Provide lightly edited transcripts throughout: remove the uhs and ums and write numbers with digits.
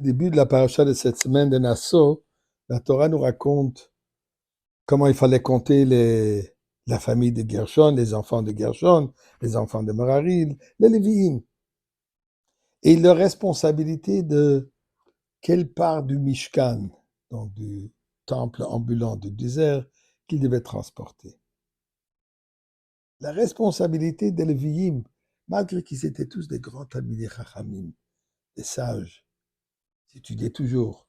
Au début de la paracha de cette semaine de Nassau, la Torah nous raconte comment il fallait compter la famille de Gershon, les enfants de Gershon, les enfants de Merari, les Lévi'im, et leur responsabilité de quelle part du Mishkan, donc du temple ambulant du désert, qu'ils devaient transporter. La responsabilité des Lévi'im, malgré qu'ils étaient tous des grands Talmidei Chachamim, des sages, ils étudiaient toujours,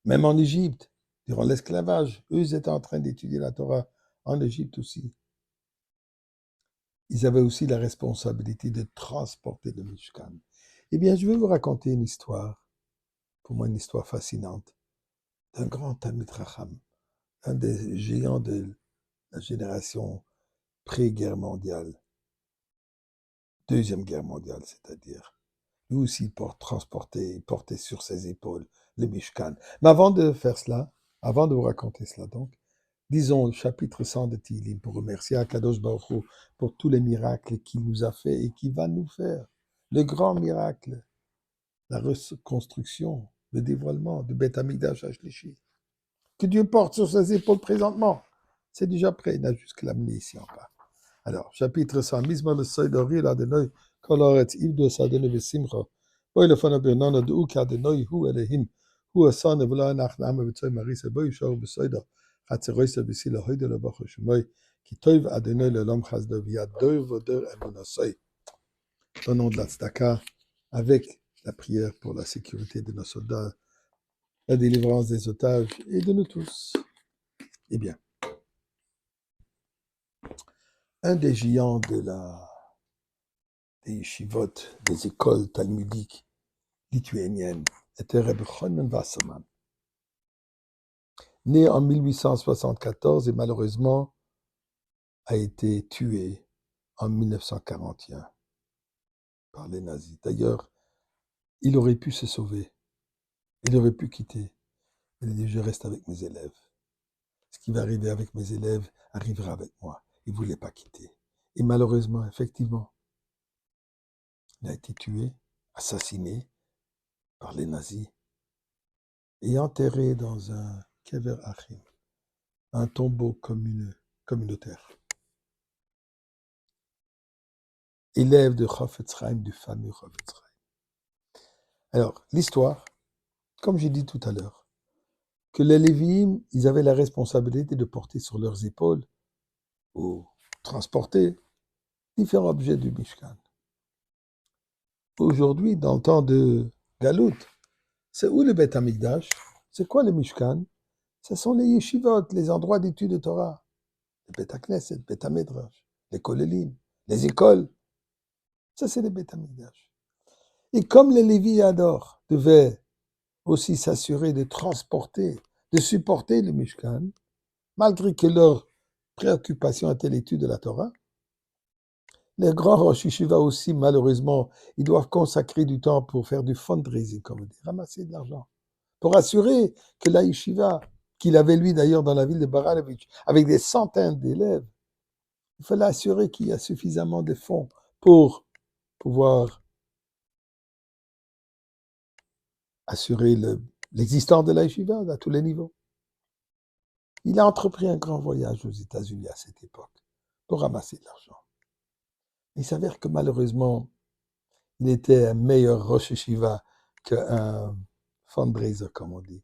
même en Égypte, durant l'esclavage, eux ils étaient en train d'étudier la Torah en Égypte aussi. Ils avaient aussi la responsabilité de transporter le Mishkan. Eh bien, je vais vous raconter une histoire, pour moi une histoire fascinante, d'un grand Talmid Chacham, un des géants de la génération pré-guerre mondiale, deuxième guerre mondiale, c'est-à-dire. Lui aussi il portait sur ses épaules le Mishkan. Mais avant de faire cela, avant de vous raconter cela donc, disons le chapitre 100 de Tehillim pour remercier Akadosh Baruch Hu pour tous les miracles qu'il nous a fait et qu'il va nous faire. Le grand miracle, la reconstruction, le dévoilement de Beth Amikdash Ashlishi, que Dieu porte sur ses épaules présentement. C'est déjà prêt, il n'a juste que l'amener ici en bas. Alors, chapitre 100, Mizma le Soidori, l'Adenoi, Koloret, Ivdo Sadene Vesimcha, Boy le Fana Bernana de Uka Adenoi, Hu Elehim, Hu Asan, Evla Nachname, Vetsoy Marisa, Boy Shor Besoida, Hatzeroisa Besila, Hoide le Bacho Shemoy, qui Toiv Adenoi le Lam Chazda, Via Deur Vodeur Emunasoi. Au nom de la Tzedaka, avec la prière pour la sécurité de nos soldats, la délivrance des otages et de nous tous. Eh bien, un des géants des yeshivot, des écoles talmudiques lituaniennes, était Rebbe Chonon Wasserman, né en 1874 et malheureusement a été tué en 1941 par les nazis. D'ailleurs, il aurait pu se sauver, il aurait pu quitter. Il a dit, je reste avec mes élèves. Ce qui va arriver avec mes élèves arrivera avec moi. Il ne voulait pas quitter. Et malheureusement, effectivement, il a été tué, assassiné par les nazis et enterré dans un kever achim, un tombeau communautaire. Élève de Chofetz Chaim, du fameux Chofetz Chaim. Alors, l'histoire, comme j'ai dit tout à l'heure, que les Lévi'im, ils avaient la responsabilité de porter sur leurs épaules ou transporter différents objets du Mishkan. Aujourd'hui, dans le temps de Galout, c'est où le Beth Amikdash? C'est quoi le Mishkan? Ce sont les yeshivot, les endroits d'études de Torah. Le Beth HaKnesset, le Beth HaMidrash, les kolelim, les écoles. Ça, c'est le Beth Amikdash. Et comme les Léviadors devaient aussi s'assurer de transporter, de supporter le Mishkan, malgré que leur préoccupation était l'étude de la Torah, les grands Rosh Yeshiva aussi, malheureusement, ils doivent consacrer du temps pour faire du fundraising, comme on dit, ramasser de l'argent, pour assurer que la yeshiva, qu'il avait lui d'ailleurs dans la ville de Baranovitch, avec des centaines d'élèves, il fallait assurer qu'il y a suffisamment de fonds pour pouvoir assurer l'existence de la yeshiva à tous les niveaux. Il a entrepris un grand voyage aux États-Unis à cette époque pour ramasser de l'argent. Il s'avère que malheureusement, il était un meilleur Rosh Yeshiva qu'un fundraiser, comme on dit.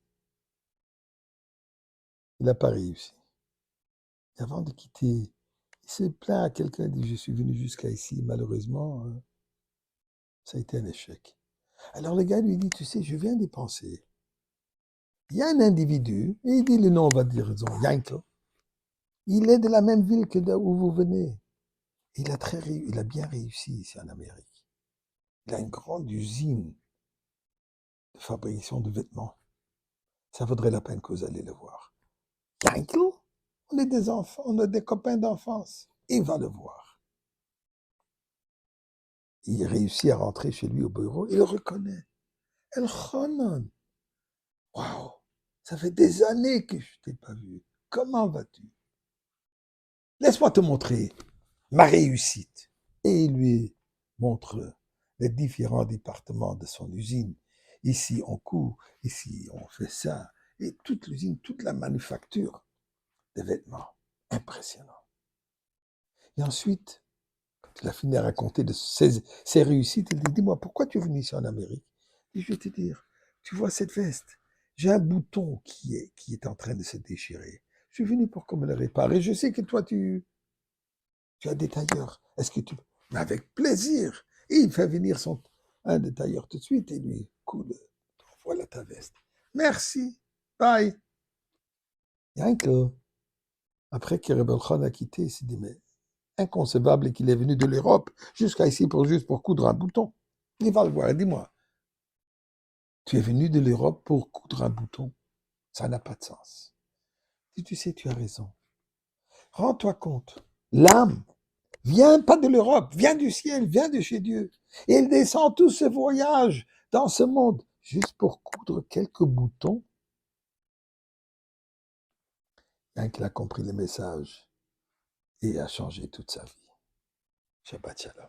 Il n'a pas réussi. Et avant de quitter, il s'est plaint à quelqu'un, il dit, je suis venu jusqu'à ici, malheureusement, ça a été un échec. Alors le gars lui dit, tu sais, je viens d'y penser. Il y a un individu, et il dit le nom, on va dire, disons, Yankel. Il est de la même ville que d'où vous venez. Il a bien réussi ici en Amérique. Il a une grande usine de fabrication de vêtements. Ça vaudrait la peine que vous allez le voir. Yankel, on est des enfants, on a des copains d'enfance. Il va le voir. Il réussit à rentrer chez lui au bureau, il le reconnaît. Elchanan, waouh, ça fait des années que je ne t'ai pas vu. Comment vas-tu? Laisse-moi te montrer ma réussite. Et il lui montre les différents départements de son usine. ici on coud, ici on fait ça. Et toute l'usine, toute la manufacture des vêtements. Impressionnant. Et ensuite, quand il a fini à raconter de ses réussites, il dit, dis-moi, pourquoi tu es venu ici en Amérique? Et je vais te dire, tu vois cette veste, j'ai un bouton qui est en train de se déchirer. Je suis venu pour qu'on me le répare. Et je sais que toi, tu as des tailleurs. Est-ce que tu... Mais avec plaisir. Et il fait venir un des tailleurs tout de suite et lui, cool, voilà ta veste. Merci. Bye. Rien que, après que Rebbe Khan a quitté, il s'est dit, mais inconcevable qu'il est venu de l'Europe jusqu'à ici juste pour coudre un bouton. Il va le voir, dis-moi, tu es venu de l'Europe pour coudre un bouton. Ça n'a pas de sens. Si tu sais, tu as raison. Rends-toi compte. L'âme vient pas de l'Europe, vient du ciel, vient de chez Dieu. Et elle descend tout ce voyage dans ce monde juste pour coudre quelques boutons. Bien qu'il a compris le message et a changé toute sa vie. Shabbat Shalom.